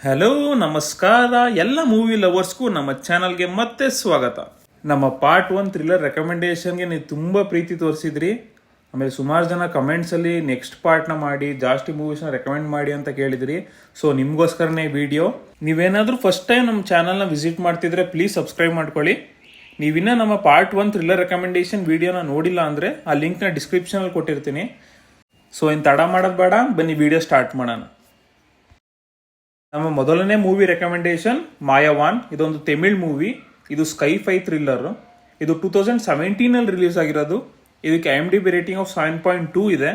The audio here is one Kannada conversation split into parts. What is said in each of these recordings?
ಹಲೋ ನಮಸ್ಕಾರ ಎಲ್ಲ ಮೂವಿ ಲವರ್ಸ್ಗೂ ನಮ್ಮ ಚಾನಲ್ಗೆ ಮತ್ತೆ ಸ್ವಾಗತ. ನಮ್ಮ ಪಾರ್ಟ್ 1 ಥ್ರಿಲ್ಲರ್ ರೆಕಮೆಂಡೇಶನ್ಗೆ ನೀವು ತುಂಬ ಪ್ರೀತಿ ತೋರಿಸಿದ್ರಿ. ಆಮೇಲೆ ಸುಮಾರು ಜನ ಕಮೆಂಟ್ಸಲ್ಲಿ ನೆಕ್ಸ್ಟ್ ಪಾರ್ಟ್ನ ಮಾಡಿ ಜಾಸ್ತಿ ಮೂವೀಸ್ನ ರೆಕಮೆಂಡ್ ಮಾಡಿ ಅಂತ ಕೇಳಿದ್ರಿ. ಸೊ ನಿಮಗೋಸ್ಕರನೇ ವಿಡಿಯೋ. ನೀವೇನಾದರೂ ಫಸ್ಟ್ ಟೈಮ್ ನಮ್ಮ ಚಾನಲ್ನ ವಿಸಿಟ್ ಮಾಡ್ತಿದ್ರೆ ಪ್ಲೀಸ್ ಸಬ್ಸ್ಕ್ರೈಬ್ ಮಾಡ್ಕೊಳ್ಳಿ. ನೀವಿನ್ನ ನಮ್ಮ ಪಾರ್ಟ್ 1 ಥ್ರಿಲ್ಲರ್ ರೆಕಮೆಂಡೇಶನ್ ವಿಡಿಯೋನ ನೋಡಿಲ್ಲ ಅಂದರೆ ಆ ಲಿಂಕ್ನ ಡಿಸ್ಕ್ರಿಪ್ಷನಲ್ಲಿ ಕೊಟ್ಟಿರ್ತೀನಿ. ಸೊ ಇನ್ನು ತಡ ಮಾಡೋದು ಬೇಡ, ಬನ್ನಿ ವಿಡಿಯೋ ಸ್ಟಾರ್ಟ್ ಮಾಡೋಣ. ನಮ್ಮ ಮೊದಲನೇ ಮೂವಿ ರೆಕಮೆಂಡೇಶನ್ ಮಾಯಾವಾನ್. ಇದೊಂದು ತಮಿಳ್ ಮೂವಿ. ಇದು ಸ್ಕೈ-ಫೈ ಥ್ರಿಲ್ಲರ್. ಇದು 2017 ರಿಲೀಸ್ ಆಗಿರೋದು. ಇದಕ್ಕೆ IMDb ರೇಟಿಂಗ್ ಆಫ್ 7.2 ಇದೆ.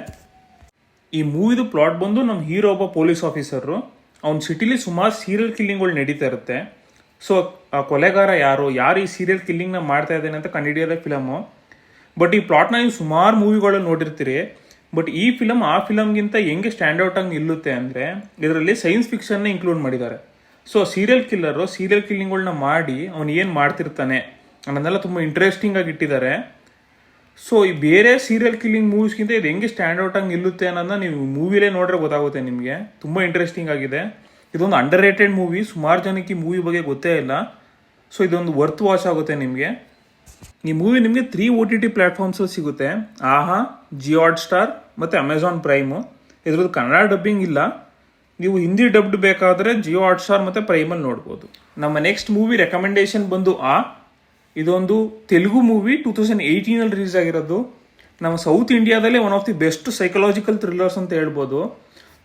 ಈ ಮೂವಿದು ಪ್ಲಾಟ್ ಬಂದು ನಮ್ಮ ಹೀರೋ ಒಬ್ಬ ಪೊಲೀಸ್ ಆಫೀಸರು. ಅವ್ನ ಸಿಟಿಲಿ ಸುಮಾರು ಸೀರಿಯಲ್ ಕಿಲ್ಲಿಂಗ್ಗಳು ನಡೀತಾ ಇರುತ್ತೆ. ಸೊ ಆ ಕೊಲೆಗಾರ ಯಾರು ಈ ಸೀರಿಯಲ್ ಕಿಲ್ಲಿಂಗ್ನ ಮಾಡ್ತಾ ಇದ್ದಾನೆ ಅಂತ ಕಂಡುಹಿಡಿಯೋದೇ ಫಿಲಮು. ಬಟ್ ಈ ಪ್ಲಾಟ್ನ ನೀವು ಸುಮಾರು ಮೂವಿಗಳಲ್ಲಿ ನೋಡಿರ್ತೀರಿ. ಬಟ್ ಈ ಫಿಲಮ್ ಆ ಫಿಲಮ್ಗಿಂತ ಹೆಂಗೆ ಸ್ಟ್ಯಾಂಡ್ ಔಟ್ ಆಗಿ ನಿಲ್ಲುತ್ತೆ ಅಂದರೆ ಇದರಲ್ಲಿ ಸೈನ್ಸ್ ಫಿಕ್ಷನ್ನ ಇನ್ಕ್ಲೂಡ್ ಮಾಡಿದ್ದಾರೆ. ಸೊ ಸೀರಿಯಲ್ ಕಿಲ್ಲಿಂಗ್ಗಳನ್ನ ಮಾಡಿ ಅವನು ಏನು ಮಾಡ್ತಿರ್ತಾನೆ ಅನ್ನೋದೆಲ್ಲ ತುಂಬ ಇಂಟ್ರೆಸ್ಟಿಂಗ್ ಆಗಿ ಇಟ್ಟಿದ್ದಾರೆ. ಸೊ ಈ ಬೇರೆ ಸೀರಿಯಲ್ ಕಿಲ್ಲಿಂಗ್ ಮೂವೀಸ್ಗಿಂತ ಇದು ಹೆಂಗೆ ಸ್ಟ್ಯಾಂಡ್ ಔಟ್ ಆಗಿ ನಿಲ್ಲುತ್ತೆ ಅನ್ನೋದನ್ನ ನೀವು ಮೂವಿಲೇ ನೋಡ್ರೆ ಗೊತ್ತಾಗುತ್ತೆ ನಿಮಗೆ. ತುಂಬ ಇಂಟ್ರೆಸ್ಟಿಂಗ್ ಆಗಿದೆ. ಇದೊಂದು ಅಂಡರ್ ರೇಟೆಡ್ ಮೂವಿ. ಸುಮಾರು ಜನಕ್ಕೆ ಈ ಮೂವಿ ಬಗ್ಗೆ ಗೊತ್ತೇ ಇಲ್ಲ. ಸೊ ಇದೊಂದು ವರ್ತ್ ವಾಚ್ ಆಗುತ್ತೆ ನಿಮಗೆ. ಈ ಮೂವಿ ನಿಮಗೆ 3 OTT ಪ್ಲಾಟ್ಫಾರ್ಮ್ಸಲ್ಲಿ ಸಿಗುತ್ತೆ. ಆಹಾ, ಜಿಯೋ ಹಾಟ್ಸ್ಟಾರ್ ಮತ್ತು ಅಮೆಝಾನ್ ಪ್ರೈಮು. ಇದ್ರದ್ದು ಕನ್ನಡ ಡಬ್ಬಿಂಗ್ ಇಲ್ಲ. ನೀವು ಹಿಂದಿ ಡಬ್ಡ್ ಬೇಕಾದರೆ ಜಿಯೋ ಹಾಟ್ಸ್ಟಾರ್ ಮತ್ತು ಪ್ರೈಮಲ್ಲಿ ನೋಡ್ಬೋದು. ನಮ್ಮ ನೆಕ್ಸ್ಟ್ ಮೂವಿ ರೆಕಮೆಂಡೇಶನ್ ಬಂದು ಇದೊಂದು ತೆಲುಗು ಮೂವಿ. 2018 ರಿಲೀಸ್ ಆಗಿರೋದು. ನಮ್ಮ ಸೌತ್ ಇಂಡಿಯಾದಲ್ಲೇ one of the best psychological thrillers ಅಂತ ಹೇಳ್ಬೋದು.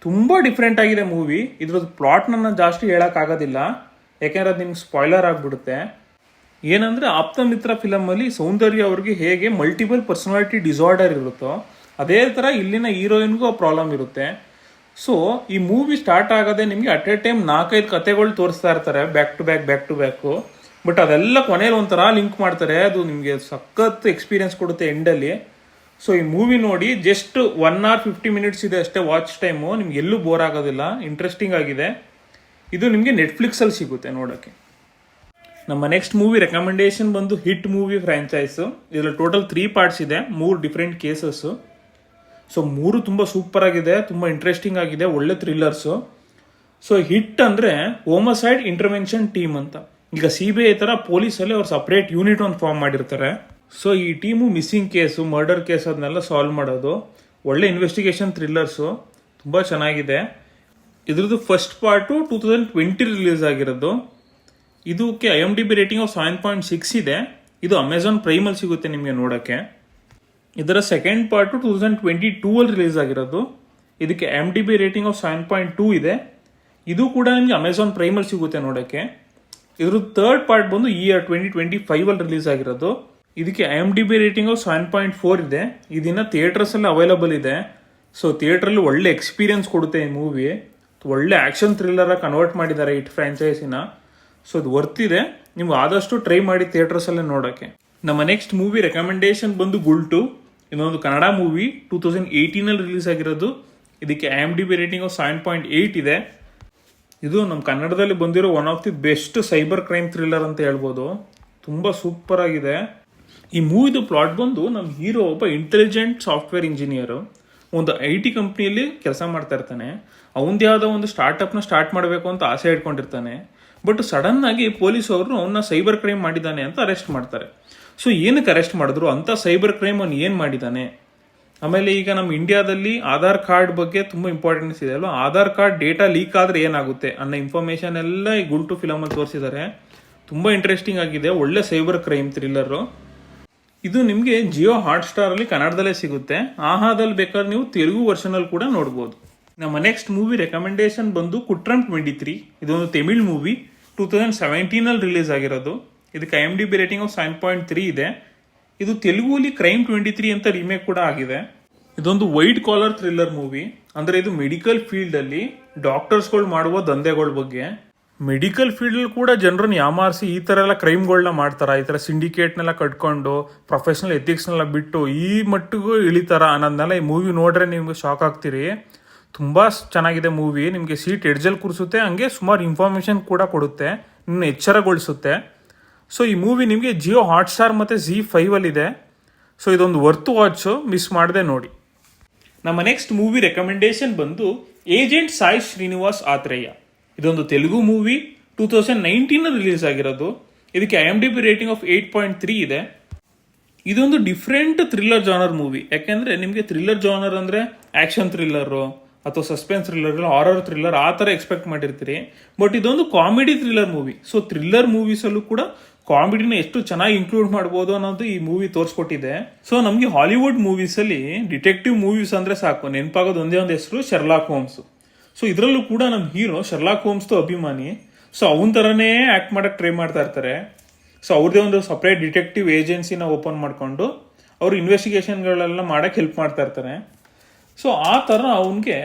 ತುಂಬ ಡಿಫ್ರೆಂಟ್ ಆಗಿದೆ ಮೂವಿ. ಇದ್ರದ್ದು ಪ್ಲಾಟ್ನ ಜಾಸ್ತಿ ಹೇಳೋಕ್ಕಾಗೋದಿಲ್ಲ, ಯಾಕೆಂದ್ರೆ ಅದು ನಿಮ್ಗೆ ಸ್ಪಾಯ್ಲರ್ ಆಗಿಬಿಡುತ್ತೆ. ಏನಂದರೆ ಆಪ್ತ ಮಿತ್ರ ಫಿಲಮಲ್ಲಿ ಸೌಂದರ್ಯ ಅವ್ರಿಗೆ ಹೇಗೆ ಮಲ್ಟಿಪಲ್ ಪರ್ಸನಾಲಿಟಿ ಡಿಸಾರ್ಡರ್ ಇರುತ್ತೋ ಅದೇ ಥರ ಇಲ್ಲಿನ ಹೀರೋಯಿನ್ಗೂ ಆ ಪ್ರಾಬ್ಲಮ್ ಇರುತ್ತೆ. ಸೊ ಈ ಮೂವಿ ಸ್ಟಾರ್ಟ್ ಆಗೋದೇ ನಿಮಗೆ ಅಟ್ ಎ ಟೈಮ್ 4-5 ಕತೆಗಳು ತೋರಿಸ್ತಾ ಇರ್ತಾರೆ, ಬ್ಯಾಕ್ ಟು ಬ್ಯಾಕು. ಬಟ್ ಅದೆಲ್ಲ ಕೊನೆಯಲ್ಲಿ ಒಂಥರ ಲಿಂಕ್ ಮಾಡ್ತಾರೆ. ಅದು ನಿಮಗೆ ಸಖತ್ ಎಕ್ಸ್ಪೀರಿಯನ್ಸ್ ಕೊಡುತ್ತೆ ಎಂಡಲ್ಲಿ. ಸೊ ಈ ಮೂವಿ ನೋಡಿ, ಜಸ್ಟ್ 1 hour 50 minutes ಇದೆ ಅಷ್ಟೇ ವಾಚ್ ಟೈಮು. ನಿಮ್ಗೆ ಎಲ್ಲೂ ಬೋರ್ ಆಗೋದಿಲ್ಲ, ಇಂಟ್ರೆಸ್ಟಿಂಗ್ ಆಗಿದೆ. ಇದು ನಿಮಗೆ ನೆಟ್ಫ್ಲಿಕ್ಸಲ್ಲಿ ಸಿಗುತ್ತೆ ನೋಡೋಕ್ಕೆ. ನಮ್ಮ ನೆಕ್ಸ್ಟ್ ಮೂವಿ ರೆಕಮೆಂಡೇಶನ್ ಬಂದು ಹಿಟ್ ಮೂವಿ ಫ್ರ್ಯಾಂಚೈಸು. ಇದರಲ್ಲಿ ಟೋಟಲ್ 3 ಪಾರ್ಟ್ಸ್ ಇದೆ, 3 ಡಿಫ್ರೆಂಟ್ ಕೇಸಸ್ಸು. ಸೊ 3 ತುಂಬ ಸೂಪರ್ ಆಗಿದೆ, ತುಂಬ ಇಂಟ್ರೆಸ್ಟಿಂಗ್ ಆಗಿದೆ, ಒಳ್ಳೆ ಥ್ರಿಲ್ಲರ್ಸು. ಸೊ ಹಿಟ್ ಅಂದರೆ ಹೋಮಸೈಡ್ ಇಂಟರ್ವೆನ್ಷನ್ ಟೀಮ್ ಅಂತ. ಈಗ CBI ಥರ ಪೊಲೀಸಲ್ಲಿ ಅವ್ರು ಸಪ್ರೇಟ್ ಯೂನಿಟ್ ಒಂದು ಫಾರ್ಮ್ ಮಾಡಿರ್ತಾರೆ. ಸೊ ಈ team missing case, murder case ಅದನ್ನೆಲ್ಲ ಸಾಲ್ವ್ ಮಾಡೋದು. ಒಳ್ಳೆ ಇನ್ವೆಸ್ಟಿಗೇಷನ್ ಥ್ರಿಲ್ಲರ್ಸು, ತುಂಬ ಚೆನ್ನಾಗಿದೆ. ಇದ್ರದ್ದು ಫಸ್ಟ್ ಪಾರ್ಟು 2020 ರಿಲೀಸ್ ಆಗಿರೋದು. ಇದಕ್ಕೆ IMDb ರೇಟಿಂಗ್ ಆಫ್ 7.6 ಇದೆ. ಇದು ಅಮೆಝಾನ್ ಪ್ರೈಮಲ್ಲಿ ಸಿಗುತ್ತೆ ನಿಮಗೆ ನೋಡೋಕ್ಕೆ. ಇದರ ಸೆಕೆಂಡ್ ಪಾರ್ಟು 2022 ರಿಲೀಸ್ ಆಗಿರೋದು. ಇದಕ್ಕೆ IMDb ರೇಟಿಂಗ್ ಆಫ್ 7.2 ಇದೆ. ಇದು ಕೂಡ ನಿಮಗೆ ಅಮೆಝಾನ್ ಪ್ರೈಮಲ್ಲಿ ಸಿಗುತ್ತೆ ನೋಡೋಕ್ಕೆ. ಇದ್ರ ಥರ್ಡ್ ಪಾರ್ಟ್ ಬಂದು ಈ ಇಯರ್ 2025 ರಿಲೀಸ್ ಆಗಿರೋದು. ಇದಕ್ಕೆ IMDb ರೇಟಿಂಗ್ ಆಫ್ 7.4 ಇದೆ. ಇದನ್ನ ಥಿಯೇಟರ್ಸಲ್ಲಿ ಅವೈಲಬಲ್ ಇದೆ. ಸೊ ಥಿಯೇಟ್ರಲ್ಲಿ ಒಳ್ಳೆ ಎಕ್ಸ್ಪೀರಿಯನ್ಸ್ ಕೊಡುತ್ತೆ ಈ ಮೂವಿ. ಒಳ್ಳೆ ಆ್ಯಕ್ಷನ್ ಥ್ರಿಲ್ಲರಾಗಿ ಕನ್ವರ್ಟ್ ಮಾಡಿದ್ದಾರೆ ಈ ಫ್ರ್ಯಾಂಚೈಸಿನ. ಸೊ ಇದು ವರ್ತಿದೆ, ನೀವು ಆದಷ್ಟು ಟ್ರೈ ಮಾಡಿ ಥಿಯೇಟರ್ಸಲ್ಲೇ ನೋಡೋಕ್ಕೆ. ನಮ್ಮ ನೆಕ್ಸ್ಟ್ ಮೂವಿ ರೆಕಮೆಂಡೇಶನ್ ಬಂದು ಗುಲ್ಟು. ಇದೊಂದು ಕನ್ನಡ ಮೂವಿ. 2018 ರಿಲೀಸ್ ಆಗಿರೋದು. ಇದಕ್ಕೆ IMDb ರೇಟಿಂಗ್ ಆಫ್ 7.8 ಇದೆ. ಇದು ನಮ್ಮ ಕನ್ನಡದಲ್ಲಿ ಬಂದಿರೋ one of the best cyber crime thriller ಅಂತ ಹೇಳ್ಬೋದು. ತುಂಬ ಸೂಪರ್ ಆಗಿದೆ. ಈ ಮೂವಿದು ಪ್ಲಾಟ್ ಬಂದು ನಮ್ಮ ಹೀರೋ ಒಬ್ಬ ಇಂಟೆಲಿಜೆಂಟ್ ಸಾಫ್ಟ್ವೇರ್ ಇಂಜಿನಿಯರು ಒಂದು IT ಕಂಪ್ನಿಯಲ್ಲಿ ಕೆಲಸ ಮಾಡ್ತಾ ಇರ್ತಾನೆ. ಅವನದೇ ಆದ ಒಂದು ಸ್ಟಾರ್ಟಪ್ನ ಸ್ಟಾರ್ಟ್ ಮಾಡಬೇಕು ಅಂತ ಆಸೆ ಇಟ್ಕೊಂಡಿರ್ತಾನೆ. ಬಟ್ ಸಡನ್ ಆಗಿ ಪೊಲೀಸ್ ಅವರು ಅವನ್ನ ಸೈಬರ್ ಕ್ರೈಮ್ ಮಾಡಿದ್ದಾನೆ ಅಂತ ಅರೆಸ್ಟ್ ಮಾಡ್ತಾರೆ. ಸೊ ಏನಕ್ಕೆ ಅರೆಸ್ಟ್ ಮಾಡಿದ್ರು, ಅಂತ ಸೈಬರ್ ಕ್ರೈಮ್ ಅವನು ಏನು ಮಾಡಿದ್ದಾನೆ. ಆಮೇಲೆ ಈಗ ನಮ್ಮ ಇಂಡಿಯಾದಲ್ಲಿ ಆಧಾರ್ ಕಾರ್ಡ್ ಬಗ್ಗೆ ತುಂಬ ಇಂಪಾರ್ಟೆನ್ಸ್ ಇದೆ ಅಲ್ವಾ. ಆಧಾರ್ ಕಾರ್ಡ್ ಡೇಟಾ ಲೀಕ್ ಆದರೆ ಏನಾಗುತ್ತೆ ಅನ್ನೋ ಇನ್ಫಾರ್ಮೇಷನ್ ಎಲ್ಲ ಈ ಗುಲ್ಟು ಫಿಲಮಲ್ಲಿ ತೋರಿಸಿದ್ದಾರೆ. ತುಂಬ ಇಂಟ್ರೆಸ್ಟಿಂಗ್ ಆಗಿದೆ, ಒಳ್ಳೆ ಸೈಬರ್ ಕ್ರೈಮ್ ಥ್ರಿಲ್ಲರು. ಇದು ನಿಮಗೆ ಜಿಯೋ ಹಾಟ್ಸ್ಟಾರಲ್ಲಿ ಕನ್ನಡದಲ್ಲೇ ಸಿಗುತ್ತೆ. ಆಹಾದಲ್ಲಿ ಬೇಕಾದ್ರೆ ನೀವು ತೆಲುಗು ವರ್ಷನಲ್ಲಿ ಕೂಡ ನೋಡ್ಬೋದು. ನಮ್ಮ ನೆಕ್ಸ್ಟ್ ಮೂವಿ ರೆಕಮೆಂಡೇಶನ್ ಬಂದು ಕುಟ್ರಂ 23. ಇದೊಂದು ತಮಿಳ್ ಮೂವಿ. 2017 ರಿಲೀಸ್ ಆಗಿರೋದು. ಇದಕ್ಕೆ IMDb ರೇಟಿಂಗ್ ಆಫ್ 7.3 ಇದೆ. ಇದು ತೆಲುಗುಲಿ ಕ್ರೈಮ್ 23 ಅಂತ ರೀಮೇಕ್ ಕೂಡ ಆಗಿದೆ. ಇದೊಂದು ವೈಟ್ ಕಾಲರ್ ಥ್ರಿಲ್ಲರ್ ಮೂವಿ. ಅಂದರೆ ಇದು ಮೆಡಿಕಲ್ ಫೀಲ್ಡಲ್ಲಿ ಡಾಕ್ಟರ್ಸ್ಗಳು ಮಾಡುವ ದಂಧೆಗಳ ಬಗ್ಗೆ. ಮೆಡಿಕಲ್ ಫೀಲ್ಡಲ್ಲಿ ಕೂಡ ಜನರನ್ನ ಯಾಮಾರಿಸಿ ಈ ಥರ ಎಲ್ಲ ಕ್ರೈಮ್ಗಳನ್ನ ಮಾಡ್ತಾರೆ. ಈ ಥರ ಸಿಂಡಿಕೇಟ್ನೆಲ್ಲ ಕಟ್ಕೊಂಡು ಪ್ರೊಫೆಷನಲ್ ಎಥಿಕ್ಸ್ನೆಲ್ಲ ಬಿಟ್ಟು ಈ ಮಟ್ಟಿಗೂ ಇಳಿತಾರ ಅನ್ನೋದನ್ನೆಲ್ಲ ಈ ಮೂವಿ ನೋಡ್ರೆ ನಿಮ್ಗೆ ಶಾಕ್ ಆಗ್ತೀರಿ. ತುಂಬ ಚೆನ್ನಾಗಿದೆ ಮೂವಿ. ನಿಮಗೆ ಸೀಟ್ ಎಡ್ಜಲ್ಲಿ ಕೂರಿಸುತ್ತೆ, ಹಂಗೆ ಸುಮಾರು ಇನ್ಫಾರ್ಮೇಷನ್ ಕೂಡ ಕೊಡುತ್ತೆ, ನಿಮ್ಮನ್ನ ಎಚ್ಚರಗೊಳಿಸುತ್ತೆ. ಸೊ ಈ ಮೂವಿ ನಿಮಗೆ ಜಿಯೋ ಹಾಟ್ಸ್ಟಾರ್ ಮತ್ತು ZEE5 ಇದೆ. ಸೊ ಇದೊಂದು ವರ್ತ್ ವಾಚು, ಮಿಸ್ ಮಾಡದೆ ನೋಡಿ. ನಮ್ಮ ನೆಕ್ಸ್ಟ್ ಮೂವಿ ರೆಕಮೆಂಡೇಶನ್ ಬಂದು ಏಜೆಂಟ್ ಸಾಯಿ ಶ್ರೀನಿವಾಸ್ ಆತ್ರೇಯ. ಇದೊಂದು ತೆಲುಗು ಮೂವಿ 2019 ರಿಲೀಸ್ ಆಗಿರೋದು. ಇದಕ್ಕೆ IMDb ರೇಟಿಂಗ್ ಆಫ್ 8.3 ಇದೆ. ಇದೊಂದು ಡಿಫ್ರೆಂಟ್ ಥ್ರಿಲ್ಲರ್ ಜಾನರ್ ಮೂವಿ. ಯಾಕೆಂದ್ರೆ ನಿಮಗೆ ಥ್ರಿಲ್ಲರ್ ಜಾನರ್ ಅಂದ್ರೆ ಆಕ್ಷನ್ ಥ್ರಿಲ್ಲರು ಅಥವಾ ಸಸ್ಪೆನ್ಸ್ ಥ್ರಿಲ್ಲರ್, ಹಾರರ್ ಥ್ರಿಲ್ಲರ್ ಆ ಥರ ಎಕ್ಸ್ಪೆಕ್ಟ್ ಮಾಡಿರ್ತೀರಿ. ಬಟ್ ಇದೊಂದು comedy thriller movie. So thriller ಮೂವೀಸಲ್ಲೂ ಕೂಡ ಕಾಮಿಡಿನ ಎಷ್ಟು ಚೆನ್ನಾಗಿ ಇನ್ಕ್ಲೂಡ್ ಮಾಡ್ಬೋದು ಅನ್ನೋದು ಈ ಮೂವಿ ತೋರಿಸ್ಕೊಟ್ಟಿದೆ. ಸೊ ನಮಗೆ ಹಾಲಿವುಡ್ ಮೂವೀಸಲ್ಲಿ ಡಿಟೆಕ್ಟಿವ್ ಮೂವೀಸ್ ಅಂದ್ರೆ ಸಾಕು, ನೆನಪಾಗೋದು ಒಂದೇ ಒಂದು ಹೆಸರು, ಶರ್ಲಾಕ್ ಹೋಮ್ಸ್. ಸೊ ಇದರಲ್ಲೂ ಕೂಡ ನಮ್ಮ ಹೀರೋ ಶರ್ಲಾಕ್ ಹೋಮ್ಸ್ದು ಅಭಿಮಾನಿ. ಸೊ ಅವನ ಥರನೇ ಆ್ಯಕ್ಟ್ ಮಾಡಕ್ಕೆ ಟ್ರೈ ಮಾಡ್ತಾ ಇರ್ತಾರೆ. ಸೊ ಅವ್ರದ್ದೇ ಒಂದು ಸಪ್ರೇಟ್ ಡಿಟೆಕ್ಟಿವ್ ಏಜೆನ್ಸಿನ ಓಪನ್ ಮಾಡಿಕೊಂಡು ಅವರು ಇನ್ವೆಸ್ಟಿಗೇಷನ್ಗಳೆಲ್ಲ ಮಾಡಕ್ಕೆ ಹೆಲ್ಪ್ ಮಾಡ್ತಾ ಇರ್ತಾರೆ. ಸೊ ಆ ಥರ ಅವನಿಗೆ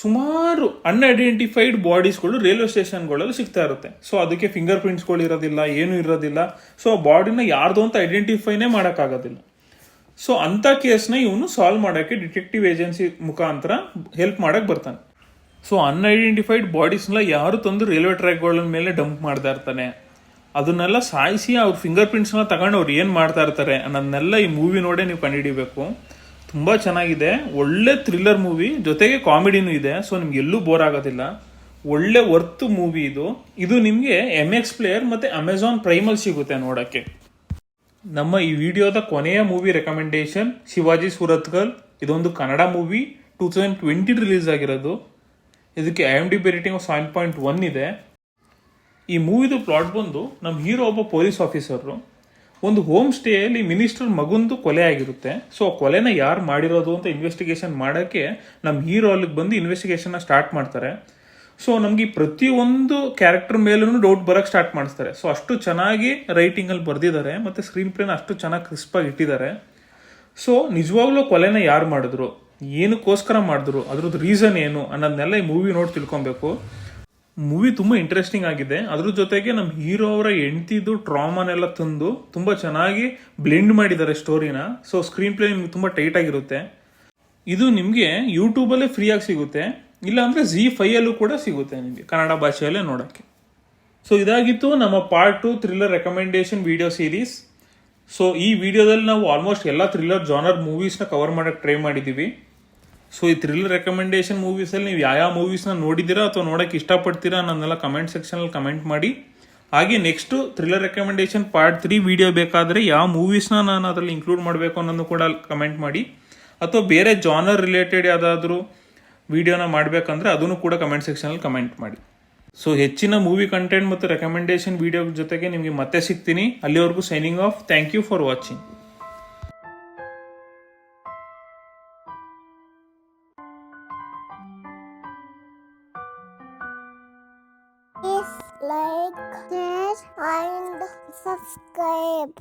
ಸುಮಾರು ಅನ್ಐಡೆಂಟಿಫೈಡ್ ಬಾಡೀಸ್ಗಳು ರೈಲ್ವೆ ಸ್ಟೇಷನ್ಗಳಲ್ಲಿ ಸಿಗ್ತಾ ಇರುತ್ತೆ. ಸೊ ಅದಕ್ಕೆ ಫಿಂಗರ್ ಪ್ರಿಂಟ್ಸ್ಗಳು ಇರೋದಿಲ್ಲ, ಏನೂ ಇರೋದಿಲ್ಲ. ಸೊ ಆ ಬಾಡಿನ ಯಾರ್ದು ಅಂತ ಐಡೆಂಟಿಫೈನೇ ಮಾಡೋಕ್ಕಾಗೋದಿಲ್ಲ. ಸೊ ಅಂಥ ಕೇಸ್ನ ಇವನು ಸಾಲ್ವ್ ಮಾಡೋಕ್ಕೆ ಡಿಟೆಕ್ಟಿವ್ ಏಜೆನ್ಸಿ ಮುಖಾಂತರ ಹೆಲ್ಪ್ ಮಾಡಕ್ಕೆ ಬರ್ತಾನೆ. ಸೊ ಅನ್ಐಡೆಂಟಿಫೈಡ್ ಬಾಡೀಸ್ನ ಯಾರು ತಂದು ರೈಲ್ವೆ ಟ್ರ್ಯಾಕ್ಗಳ ಮೇಲೆ ಡಂಪ್ ಮಾಡ್ತಾ ಇರ್ತಾನೆ, ಅದನ್ನೆಲ್ಲ ಸಾಯಿಸಿ ಅವ್ರ ಫಿಂಗರ್ ಪ್ರಿಂಟ್ಸ್ನ ತಗೊಂಡು ಅವ್ರು ಏನು ಮಾಡ್ತಾ ಇರ್ತಾರೆ ಅನ್ನೋದನ್ನೆಲ್ಲ ಈ ಮೂವಿ ನೋಡೇ ನೀವು ಕಂಡುಹಿಡಿಬೇಕು. ತುಂಬ ಚೆನ್ನಾಗಿದೆ, ಒಳ್ಳೆ ಥ್ರಿಲ್ಲರ್ ಮೂವಿ, ಜೊತೆಗೆ ಕಾಮಿಡಿನೂ ಇದೆ. ಸೊ ನಿಮ್ಗೆ ಎಲ್ಲೂ ಬೋರ್ ಆಗೋದಿಲ್ಲ, ಒಳ್ಳೆ ವರ್ತ್ ಮೂವಿ ಇದು. ಇದು ನಿಮಗೆ MX ಪ್ಲೇಯರ್ ಮತ್ತು ಅಮೆಝಾನ್ ಪ್ರೈಮಲ್ಲಿ ಸಿಗುತ್ತೆ ನೋಡೋಕ್ಕೆ. ನಮ್ಮ ಈ ವಿಡಿಯೋದ ಕೊನೆಯ ಮೂವಿ ರೆಕಮೆಂಡೇಶನ್ ಶಿವಾಜಿ ಸೂರತ್ಕಲ್. ಇದೊಂದು ಕನ್ನಡ ಮೂವಿ, 2020 ರಿಲೀಸ್ ಆಗಿರೋದು. ಇದಕ್ಕೆ IMDb ರೇಟಿಂಗ್ 7.1 ಇದೆ. ಈ ಮೂವಿದು ಪ್ಲಾಟ್ ಬಂದು ನಮ್ಮ ಹೀರೋ ಒಬ್ಬ ಪೊಲೀಸ್ ಆಫೀಸರು. ಒಂದು ಹೋಮ್ ಸ್ಟೇಯಲ್ಲಿ ಮಿನಿಸ್ಟರ್ ಮಗುಂದು ಕೊಲೆ ಆಗಿರುತ್ತೆ. ಸೊ ಆ ಕೊಲೆನ ಯಾರು ಮಾಡಿರೋದು ಅಂತ ಇನ್ವೆಸ್ಟಿಗೇಷನ್ ಮಾಡೋಕ್ಕೆ ನಮ್ಮ ಹೀರೋ ಅಲ್ಲಿಗೆ ಬಂದು ಇನ್ವೆಸ್ಟಿಗೇಷನ್ನ ಸ್ಟಾರ್ಟ್ ಮಾಡ್ತಾರೆ. ಸೊ ನಮಗೆ ಪ್ರತಿಯೊಂದು ಕ್ಯಾರೆಕ್ಟರ್ ಮೇಲೂ ಡೌಟ್ ಬರೋಕ್ಕೆ ಸ್ಟಾರ್ಟ್ ಮಾಡಿಸ್ತಾರೆ. ಸೊ ಅಷ್ಟು ಚೆನ್ನಾಗಿ ರೈಟಿಂಗಲ್ಲಿ ಬರೆದಿದ್ದಾರೆ ಮತ್ತು ಸ್ಕ್ರೀನ್ ಪ್ಲೇನ ಅಷ್ಟು ಚೆನ್ನಾಗಿ ಕ್ರಿಸ್ಪಾಗಿ ಇಟ್ಟಿದ್ದಾರೆ. ಸೊ ನಿಜವಾಗ್ಲೂ ಕೊಲೆನ ಯಾರು ಮಾಡಿದ್ರು, ಏನಕ್ಕೋಸ್ಕರ ಮಾಡಿದ್ರು, ಅದ್ರದ್ದು ರೀಸನ್ ಏನು ಅನ್ನೋದನ್ನೆಲ್ಲ ಈ ಮೂವಿ ನೋಡಿ ತಿಳ್ಕೊಬೇಕು. ಮೂವಿ ತುಂಬ ಇಂಟ್ರೆಸ್ಟಿಂಗ್ ಆಗಿದೆ. ಅದ್ರ ಜೊತೆಗೆ ನಮ್ಮ ಹೀರೋ ಅವರ ಹೆಂಡ್ತಿದ್ದು ಟ್ರಾಮಾನೆಲ್ಲ ತಂದು ತುಂಬ ಚೆನ್ನಾಗಿ ಬ್ಲೆಂಡ್ ಮಾಡಿದ್ದಾರೆ ಸ್ಟೋರಿನ. ಸೊ ಸ್ಕ್ರೀನ್ ಪ್ಲೇ ನಿಮ್ಗೆ ತುಂಬ ಟೈಟ್ ಆಗಿರುತ್ತೆ. ಇದು ನಿಮಗೆ ಯೂಟ್ಯೂಬಲ್ಲೇ ಫ್ರೀಯಾಗಿ ಸಿಗುತ್ತೆ, ಇಲ್ಲಾಂದರೆ ZEE5 ಕೂಡ ಸಿಗುತ್ತೆ ನಿಮಗೆ ಕನ್ನಡ ಭಾಷೆಯಲ್ಲೇ ನೋಡೋಕ್ಕೆ. ಸೊ ಇದಾಗಿತ್ತು ನಮ್ಮ part 2 thriller recommendation video series. So ಈ ವಿಡಿಯೋದಲ್ಲಿ ನಾವು ಆಲ್ಮೋಸ್ಟ್ ಎಲ್ಲ ಥ್ರಿಲ್ಲರ್ ಜಾನರ್ ಮೂವೀಸ್ನ ಕವರ್ ಮಾಡೋಕ್ಕೆ ಟ್ರೈ ಮಾಡಿದ್ದೀವಿ. ಸೊ ಈ ಥ್ರಿಲ್ಲರ್ ರೆಕಮೆಂಡೇಶನ್ ಮೂವೀಸಲ್ಲಿ ನೀವು ಯಾವ ಮೂವೀಸ್ನ ನೋಡಿದ್ದೀರಾ ಅಥವಾ ನೋಡೋಕ್ಕೆ ಇಷ್ಟಪಡ್ತೀರಾ ಅನ್ನೋದನ್ನೆಲ್ಲ ಕಮೆಂಟ್ ಸೆಕ್ಷನಲ್ಲಿ ಕಮೆಂಟ್ ಮಾಡಿ. ಹಾಗೆ next thriller recommendation part 3 video ಬೇಕಾದರೆ ಯಾವ ಮೂವೀಸ್ನ ನಾನು ಅದರಲ್ಲಿ ಇನ್ಕ್ಲೂಡ್ ಮಾಡಬೇಕು ಅನ್ನೋದು ಕೂಡ ಕಮೆಂಟ್ ಮಾಡಿ. ಅಥವಾ ಬೇರೆ ಜಾನರ್ ರಿಲೇಟೆಡ್ ಯಾವುದಾದ್ರೂ ವಿಡಿಯೋನ ಮಾಡಬೇಕಂದ್ರೆ ಅದನ್ನು ಕೂಡ ಕಮೆಂಟ್ ಸೆಕ್ಷನಲ್ಲಿ ಕಮೆಂಟ್ ಮಾಡಿ. ಸೊ ಹೆಚ್ಚಿನ ಮೂವಿ ಕಂಟೆಂಟ್ ಮತ್ತು ರೆಕಮೆಂಡೇಶನ್ ವಿಡಿಯೋ ಜೊತೆಗೆ ನಿಮಗೆ ಮತ್ತೆ ಸಿಗ್ತೀನಿ. ಅಲ್ಲಿವರೆಗೂ signing off. Thank you for watching. Please like, share and subscribe.